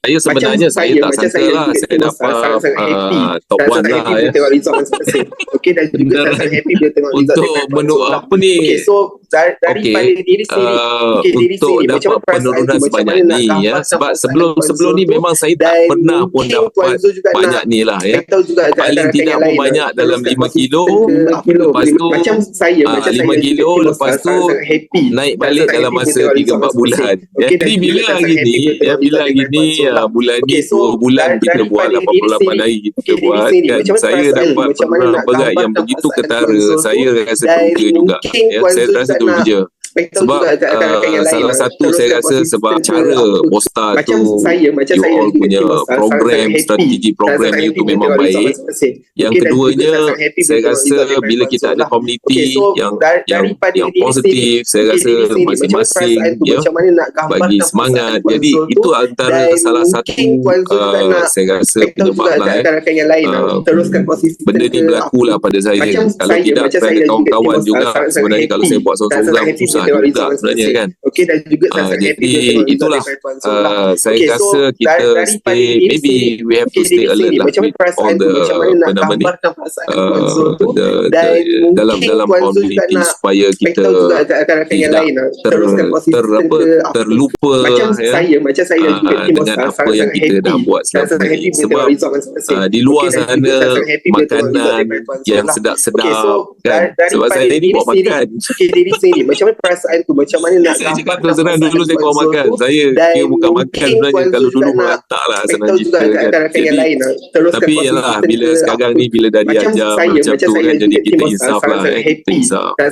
Saya sebenarnya saya tak macam sangka saya lah juga saya tengok dapat sangat happy top dan 1 sangat lah happy bila ya. tengok result masing-masing. Okey, dan juga Beneran. sangat happy bila tengok result Untuk daripada menu Puan apa ni? Okey, so daripada diri sendiri, diri Untuk sendiri macam dapat mana perasaan penurunan tu, macam sebanyak mana nak ni ya. gambarkan Sebab perasaan Puan sebelum Zul ni tu, memang saya tak dan pernah pun mungkin Puan dapat Zul juga banyak nak ni lah ya. beritahu juga kat Paling rakan-rakan tidak yang pun lain banyak dalam teruskan 5 kilo. kilo. Lepas tu Macam saya 5 kilo juga lepas tu sangat happy naik dan balik sangat dalam happy bila masa tengok result 3-4 bulan. masing-masing. Okey, dan Jadi juga bila sangat hari happy ni bila tengok result daripada Puan Zul lah. bulan ni Okey, so 2 bulan kita buat daripada diri 88 sendiri, hari kita diri buat sendiri, kan. macam mana Saya perasaan tu, dapat macam mana penurunan nak berat yang gambarkan begitu perasaan ketara. Puan Zul tu, Saya rasa dan terluka juga mungkin ya. Puan Saya Zul rasa juga tu nak je. beritahu Sebab juga kat rakan-rakan yang lain salah satu saya teruskan rasa sebab konsisten cara ke Bosta macam tu saya you juga all punya tengok sangat program, happy strategi dan program sangat you happy tu bila memang tengok result baik. masing-masing. Yang Okey, dan juga keduanya sangat happy saya bila tengok rasa result daripada bila Puan kita Zul ada lah. community Okey, so daripada yang diri positif, sendiri, saya rasa diri sendiri, macam mana masing-masing perasaan tu, ya macam mana nak bagi gambarkan semangat. perasaan Puan Jadi Zul tu, itu antara dan salah mungkin satu Puan Zul juga nak saya rasa beritahu penyebab juga lah kat rakan-rakan yang lain teruskan konsisten benda ni ke berlaku lah pada saya. macam Kalau tidak macam kerana saya juga kawan-kawan tengok juga sangat sebenarnya kalau happy saya buat dan sangat seorang-seorang happy susah bila tengok juga result sebenarnya masing-masing. kan. Okey, dan juga sangat happy Jadi bila tengok result itulah daripada Puan Zul lah. saya Okey, so rasa kita daripada stay, diri maybe sendiri, we have to okey, stay diri alert sendiri, lah macam mana with all perasaan tu, the macam mana nak apa nama ni gambarkan perasaan Puan Zul tu, the dan dalam mungkin Puan Zul juga community nak supaya kita beritahu juga kat rakan-rakan yang tidak lain teruskan konsisten ke terlupa macam ya saya juga tengok dengan apa sangat yang kita happy dah buat dan selama sangat happy ni. bila tengok Sebab result masing-masing. di luar Okey, dan sana juga sangat happy bila tengok result makanan daripada Puan Zul yang lah. Okey, sedap-sedap so kan. Sebab daripada saya ni diri buat sendiri, makan. okey, diri sendiri, macam mana perasaan tu, macam mana nak Saya cakap gambarkan terus terang perasaan dulu saya Puan buat Zul makan. tu, Saya dan kira bukan makan mungkin sebenarnya. Puan Kalau Zul juga dulu nak melantak lah senang beritahu juga cerita kat kan. rakan-rakan yang Jadi lain teruskan tapi yalah konsisten bila ke sekarang ni bila dah macam diajar saya macam tu kan, juga jadi kita tengok insaf lah sangat kita happy insaf. dan